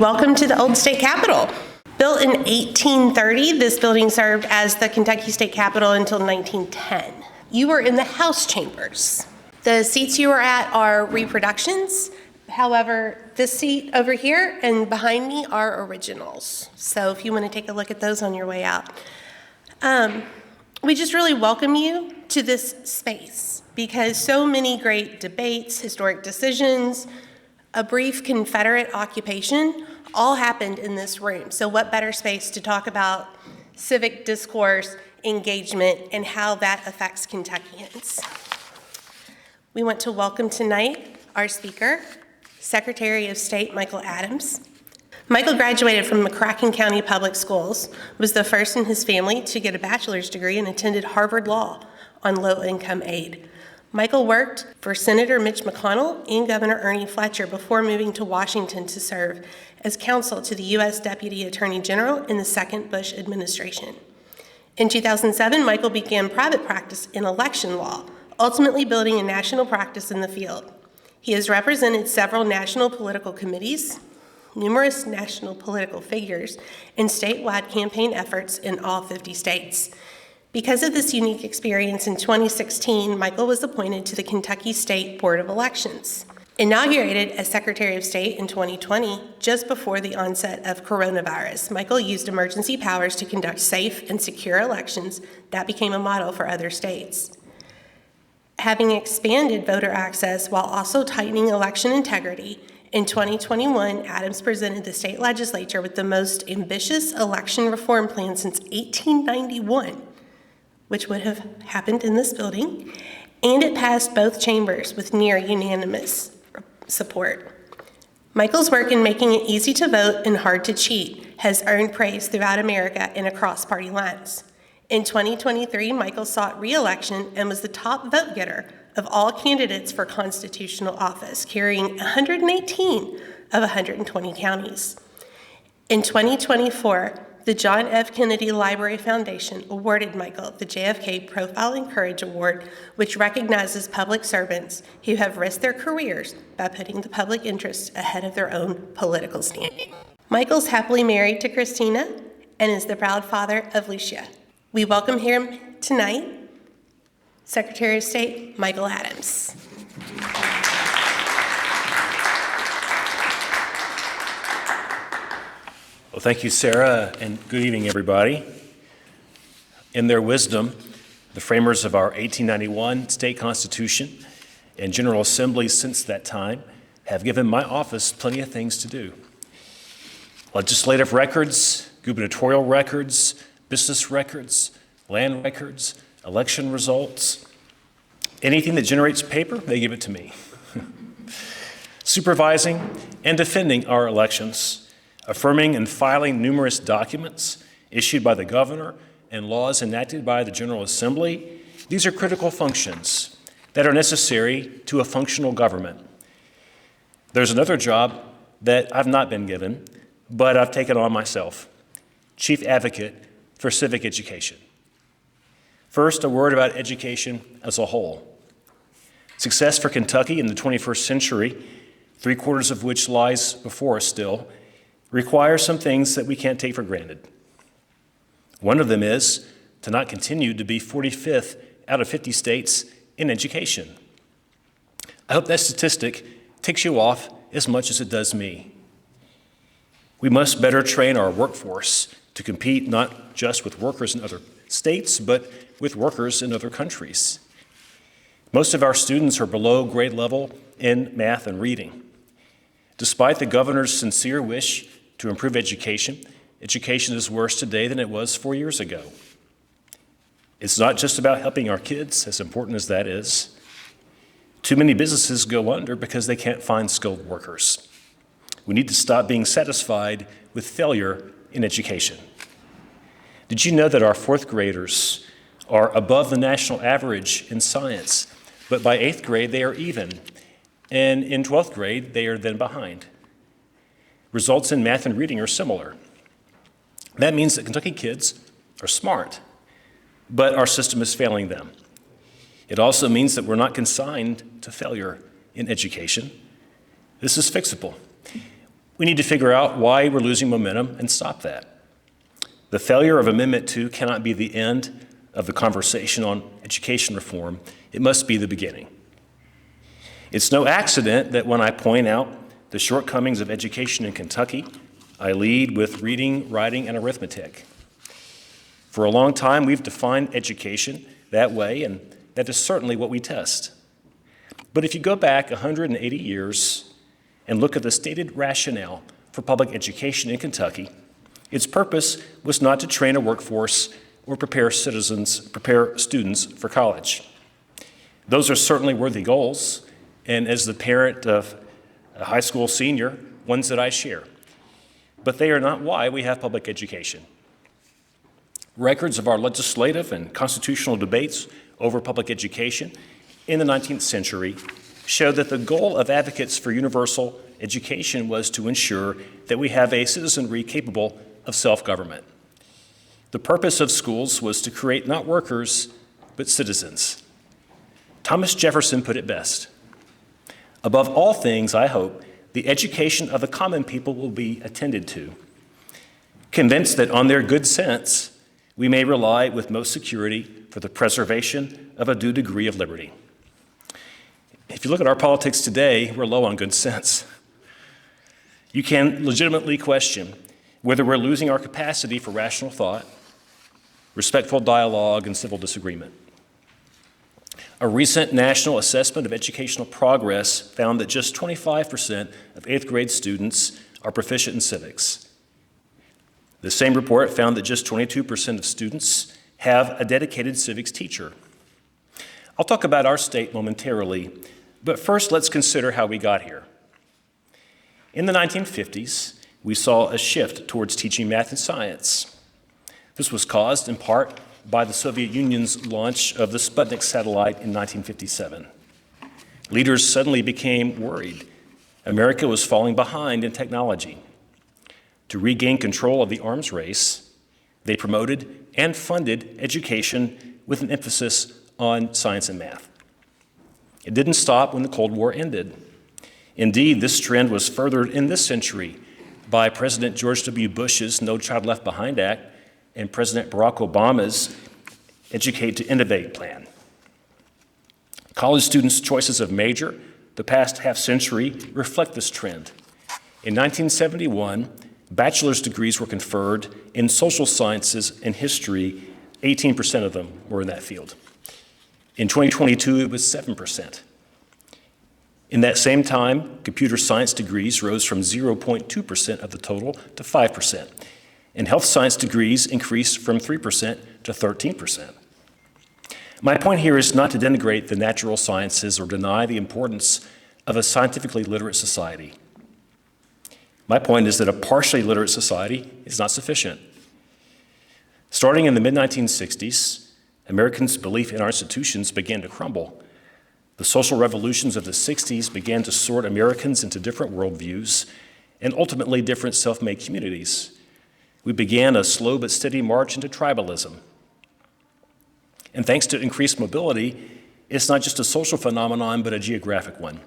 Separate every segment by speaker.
Speaker 1: Welcome to the old state capitol. Built in 1830, this building served as the Kentucky State Capitol until 1910. You were in the House chambers. The seats you are at are reproductions. However, this seat over here and behind me are originals. So if you want to take a look at those on your way out. We just really welcome you to this space because so many great debates, historic decisions, a brief Confederate occupation all happened in this room. So what better space to talk about civic discourse, engagement, and how that affects Kentuckians. We want to welcome tonight our speaker, Secretary of State Michael Adams. Michael graduated from McCracken County Public Schools, was the first in his family to get a bachelor's degree, and attended Harvard Law on low-income aid. Michael worked for Senator Mitch McConnell and Governor Ernie Fletcher before moving to Washington to serve as counsel to the U.S. Deputy Attorney General in the second Bush administration. In 2007, Michael began private practice in election law, ultimately building a national practice in the field. He has represented several national political committees, numerous national political figures, and statewide campaign efforts in all 50 states. Because of this unique experience, in 2016, Michael was appointed to the Kentucky State Board of Elections. Inaugurated as Secretary of State in 2020, just before the onset of coronavirus, Michael used emergency powers to conduct safe and secure elections that became a model for other states. Having expanded voter access while also tightening election integrity, in 2021, Adams presented the state legislature with the most ambitious election reform plan since 1891, which would have happened in this building, and it passed both chambers with near unanimous support. Michael's work in making it easy to vote and hard to cheat has earned praise throughout America and across party lines. In 2023, Michael sought re-election and was the top vote getter of all candidates for constitutional office, carrying 118 of 120 counties. In 2024, the John F. Kennedy Library Foundation awarded Michael the JFK Profile and Courage Award, which recognizes public servants who have risked their careers by putting the public interest ahead of their own political standing. Michael's happily married to Christina and is the proud father of Lucia. We welcome him tonight, Secretary of State Michael Adams.
Speaker 2: Well, thank you, Sarah, and good evening, everybody. In their wisdom, the framers of our 1891 state constitution and General Assembly since that time have given my office plenty of things to do. Legislative records, gubernatorial records, business records, land records, election results. Anything that generates paper, they give it to me. Supervising and defending our elections, affirming and filing numerous documents issued by the governor and laws enacted by the General Assembly. These are critical functions that are necessary to a functional government. There's another job that I've not been given, but I've taken on myself, Chief Advocate for Civic Education. First, a word about education as a whole. Success for Kentucky in the 21st century, 3/4 of which lies before us still, requires some things that we can't take for granted. One of them is to not continue to be 45th out of 50 states in education. I hope that statistic ticks you off as much as it does me. We must better train our workforce to compete not just with workers in other states, but with workers in other countries. Most of our students are below grade level in math and reading. Despite the governor's sincere wish to improve education, education is worse today than it was 4 years ago. It's not just about helping our kids, as important as that is. Too many businesses go under because they can't find skilled workers. We need to stop being satisfied with failure in education. Did you know that our 4th graders are above the national average in science, but by 8th grade they are even, and in 12th grade they are then behind? Results in math and reading are similar. That means that Kentucky kids are smart, but our system is failing them. It also means that we're not consigned to failure in education. This is fixable. We need to figure out why we're losing momentum and stop that. The failure of Amendment 2 cannot be the end of the conversation on education reform. It must be the beginning. It's no accident that when I point out the shortcomings of education in Kentucky, I lead with reading, writing, and arithmetic. For a long time, we've defined education that way, and that is certainly what we test. But if you go back 180 years and look at the stated rationale for public education in Kentucky, its purpose was not to train a workforce or prepare students for college. Those are certainly worthy goals, and as the parent of a high school senior, ones that I share. But they are not why we have public education. Records of our legislative and constitutional debates over public education in the 19th century show that the goal of advocates for universal education was to ensure that we have a citizenry capable of self-government. The purpose of schools was to create not workers, but citizens. Thomas Jefferson put it best. Above all things, I hope, the education of the common people will be attended to, convinced that on their good sense, we may rely with most security for the preservation of a due degree of liberty. If you look at our politics today, we're low on good sense. You can legitimately question whether we're losing our capacity for rational thought, respectful dialogue, and civil disagreement. A recent national assessment of educational progress found that just 25% of 8th grade students are proficient in civics. The same report found that just 22% of students have a dedicated civics teacher. I'll talk about our state momentarily, but first let's consider how we got here. In the 1950s, we saw a shift towards teaching math and science. This was caused in part by the Soviet Union's launch of the Sputnik satellite in 1957. Leaders suddenly became worried. America was falling behind in technology. To regain control of the arms race, they promoted and funded education with an emphasis on science and math. It didn't stop when the Cold War ended. Indeed, this trend was furthered in this century by President George W. Bush's No Child Left Behind Act and President Barack Obama's Educate to Innovate plan. College students' choices of major the past half century reflect this trend. In 1971, bachelor's degrees were conferred in social sciences and history. 18% of them were in that field. In 2022, it was 7%. In that same time, computer science degrees rose from 0.2% of the total to 5%, and health science degrees increased from 3% to 13%. My point here is not to denigrate the natural sciences or deny the importance of a scientifically literate society. My point is that a partially literate society is not sufficient. Starting in the mid-1960s, Americans' belief in our institutions began to crumble. The social revolutions of the 60s began to sort Americans into different worldviews and ultimately different self-made communities. We began a slow but steady march into tribalism. And thanks to increased mobility, it's not just a social phenomenon, but a geographic one.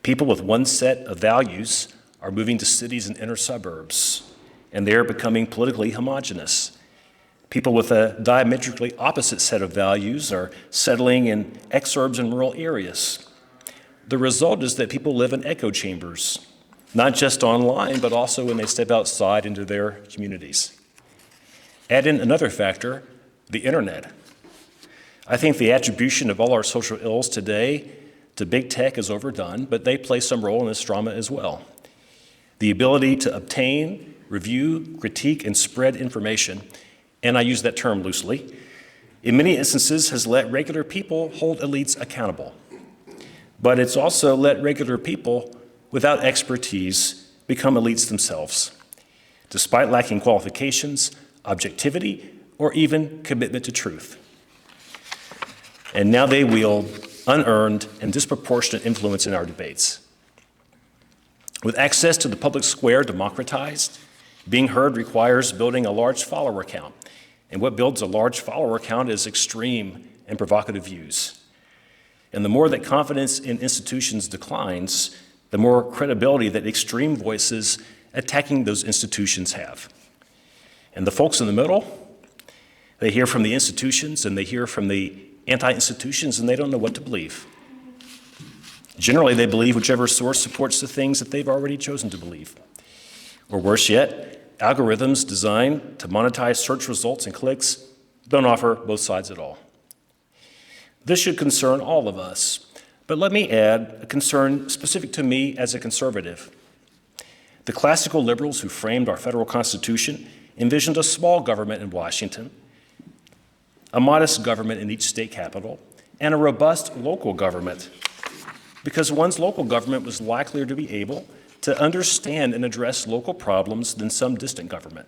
Speaker 2: People with one set of values are moving to cities and inner suburbs, and they are becoming politically homogenous. People with a diametrically opposite set of values are settling in exurbs and rural areas. The result is that people live in echo chambers, not just online, but also when they step outside into their communities. Add in another factor, the internet. I think the attribution of all our social ills today to big tech is overdone, but they play some role in this drama as well. The ability to obtain, review, critique, and spread information, and I use that term loosely, in many instances has let regular people hold elites accountable. But it's also let regular people without expertise become elites themselves, despite lacking qualifications, objectivity, or even commitment to truth. And now they wield unearned and disproportionate influence in our debates. With access to the public square democratized, being heard requires building a large follower count. And what builds a large follower count is extreme and provocative views. And the more that confidence in institutions declines, the more credibility that extreme voices attacking those institutions have. And the folks in the middle, they hear from the institutions and they hear from the anti-institutions, and they don't know what to believe. Generally, they believe whichever source supports the things that they've already chosen to believe. Or worse yet, algorithms designed to monetize search results and clicks don't offer both sides at all. This should concern all of us, but let me add a concern specific to me as a conservative. The classical liberals who framed our federal Constitution envisioned a small government in Washington, a modest government in each state capital, and a robust local government, because one's local government was likelier to be able to understand and address local problems than some distant government.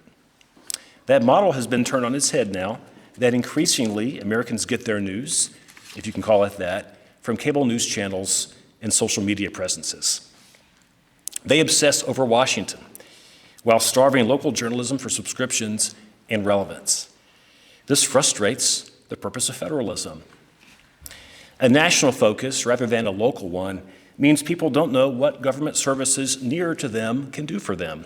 Speaker 2: That model has been turned on its head now, that increasingly Americans get their news, if you can call it that, from cable news channels and social media presences. They obsess over Washington while starving local journalism for subscriptions and relevance. This frustrates the purpose of federalism. A national focus rather than a local one means people don't know what government services nearer to them can do for them,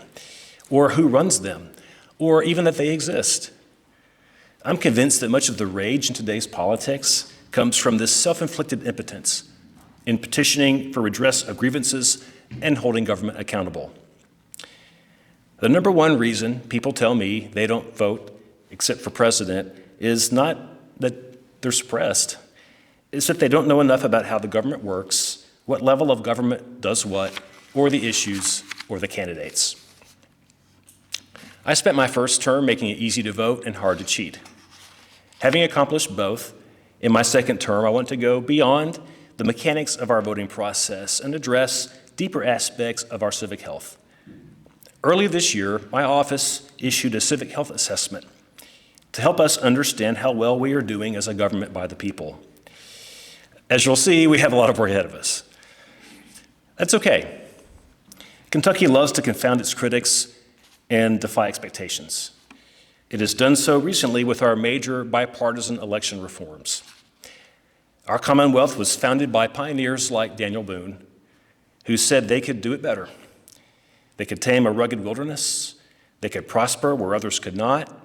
Speaker 2: or who runs them, or even that they exist. I'm convinced that much of the rage in today's politics comes from this self-inflicted impotence in petitioning for redress of grievances and holding government accountable. The number one reason people tell me they don't vote except for president is not that they're suppressed. It's that they don't know enough about how the government works, what level of government does what, or the issues or the candidates. I spent my first term making it easy to vote and hard to cheat. Having accomplished both, in my second term, I want to go beyond the mechanics of our voting process and address deeper aspects of our civic health. Early this year, my office issued a civic health assessment to help us understand how well we are doing as a government by the people. As you'll see, we have a lot of work ahead of us. That's okay. Kentucky loves to confound its critics and defy expectations. It has done so recently with our major bipartisan election reforms. Our Commonwealth was founded by pioneers like Daniel Boone, who said they could do it better. They could tame a rugged wilderness. They could prosper where others could not.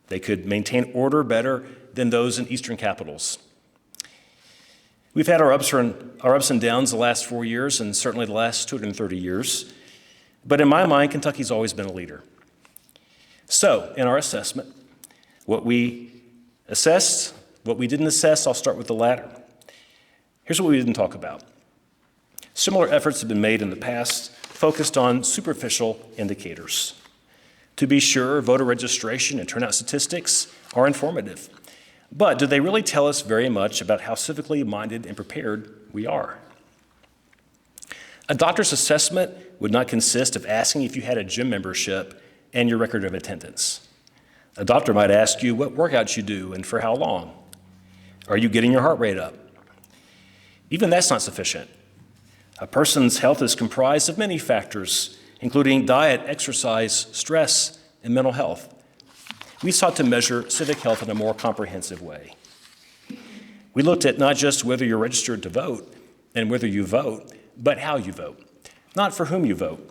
Speaker 2: They could maintain order better than those in eastern capitals. We've had our ups and downs the last 4 years, and certainly the last 230 years. But in my mind, Kentucky's always been a leader. So, in our assessment, what we assessed, what we didn't assess, I'll start with the latter. Here's what we didn't talk about. Similar efforts have been made in the past, focused on superficial indicators. To be sure, voter registration and turnout statistics are informative. But do they really tell us very much about how civically minded and prepared we are? A doctor's assessment would not consist of asking if you had a gym membership and your record of attendance. A doctor might ask you what workouts you do and for how long. Are you getting your heart rate up? Even that's not sufficient. A person's health is comprised of many factors, including diet, exercise, stress, and mental health. We sought to measure civic health in a more comprehensive way. We looked at not just whether you're registered to vote and whether you vote, but how you vote. Not for whom you vote,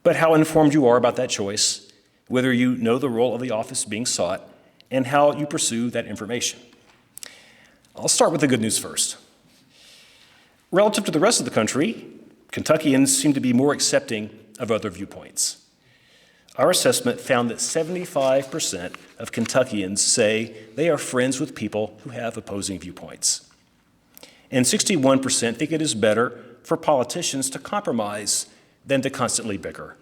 Speaker 2: but how informed you are about that choice, whether you know the role of the office being sought, and how you pursue that information. I'll start with the good news first. Relative to the rest of the country, Kentuckians seem to be more accepting of other viewpoints. Our assessment found that 75% of Kentuckians say they are friends with people who have opposing viewpoints. And 61% think it is better for politicians to compromise than to constantly bicker.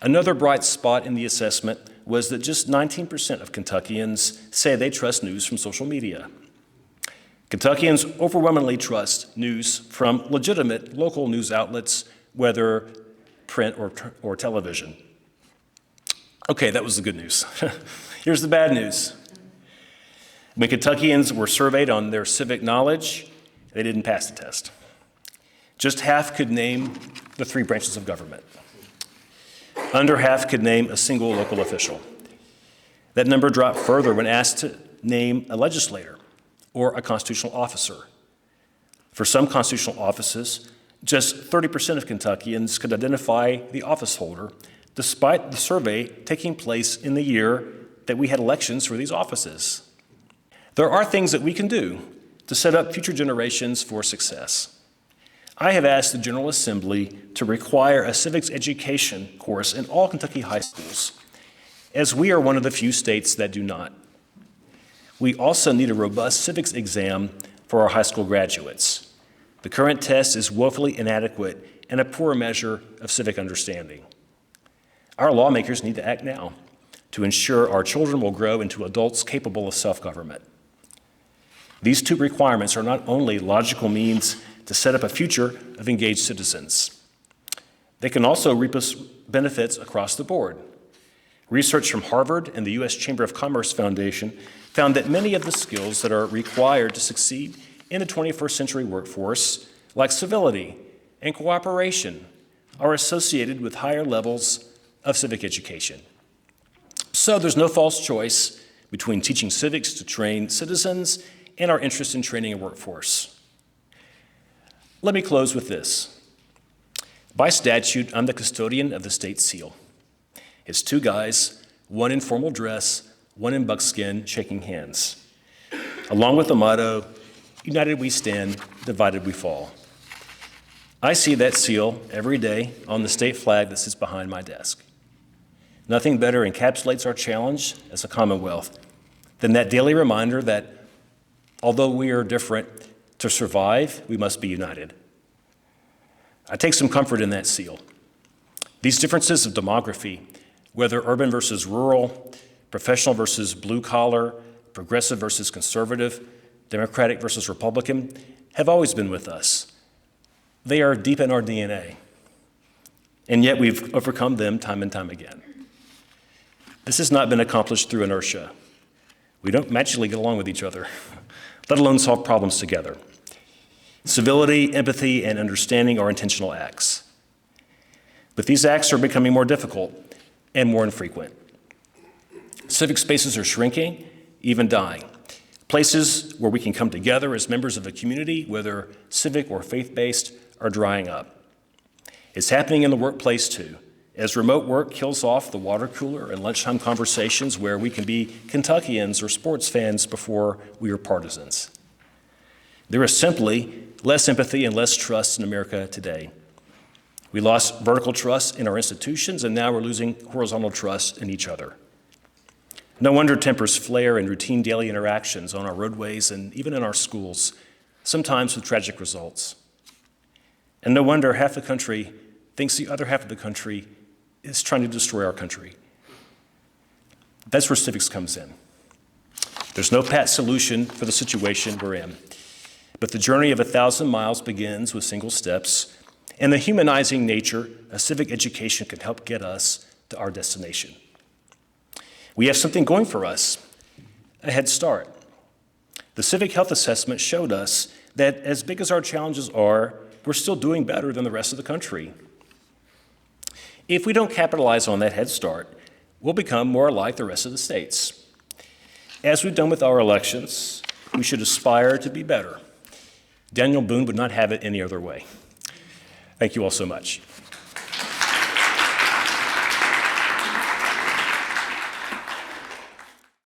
Speaker 2: Another bright spot in the assessment was that just 19% of Kentuckians say they trust news from social media. Kentuckians overwhelmingly trust news from legitimate local news outlets, whether print or television. Okay, that was the good news. Here's the bad news. When Kentuckians were surveyed on their civic knowledge, they didn't pass the test. Just half could name the 3 branches of government. Under half could name a single local official. That number dropped further when asked to name a legislator or a constitutional officer. For some constitutional offices, Just 30% of Kentuckians could identify the office holder, despite the survey taking place in the year that we had elections for these offices. There are things that we can do to set up future generations for success. I have asked the General Assembly to require a civics education course in all Kentucky high schools, as we are one of the few states that do not. We also need a robust civics exam for our high school graduates. The current test is woefully inadequate and a poor measure of civic understanding. Our lawmakers need to act now to ensure our children will grow into adults capable of self-government. These two requirements are not only logical means to set up a future of engaged citizens, they can also reap us benefits across the board. Research from Harvard and the U.S. Chamber of Commerce Foundation found that many of the skills that are required to succeed in the 21st century workforce, like civility and cooperation, are associated with higher levels of civic education. So there's no false choice between teaching civics to train citizens and our interest in training a workforce. Let me close with this. By statute, I'm the custodian of the state seal. It's two guys, one in formal dress, one in buckskin, shaking hands, along with the motto, "United we stand, divided we fall." I see that seal every day on the state flag that sits behind my desk. Nothing better encapsulates our challenge as a Commonwealth than that daily reminder that although we are different, to survive, we must be united. I take some comfort in that seal. These differences of demography, whether urban versus rural, professional versus blue collar, progressive versus conservative, Democratic versus Republican, have always been with us. They are deep in our DNA, and yet we've overcome them time and time again. This has not been accomplished through inertia. We don't magically get along with each other, let alone solve problems together. Civility, empathy, and understanding are intentional acts. But these acts are becoming more difficult and more infrequent. Civic spaces are shrinking, even dying. Places where we can come together as members of a community, whether civic or faith-based, are drying up. It's happening in the workplace too, as remote work kills off the water cooler and lunchtime conversations where we can be Kentuckians or sports fans before we are partisans. There is simply less empathy and less trust in America today. We lost vertical trust in our institutions, and now we're losing horizontal trust in each other. No wonder tempers flare in routine daily interactions on our roadways and even in our schools, sometimes with tragic results. And no wonder half the country thinks the other half of the country is trying to destroy our country. That's where civics comes in. There's no pat solution for the situation we're in, but the journey of 1,000 miles begins with single steps, and the humanizing nature of civic education can help get us to our destination. We have something going for us, a head start. The Civic Health Assessment showed us that as big as our challenges are, we're still doing better than the rest of the country. If we don't capitalize on that head start, we'll become more like the rest of the states. As we've done with our elections, we should aspire to be better. Daniel Boone would not have it any other way. Thank you all so much.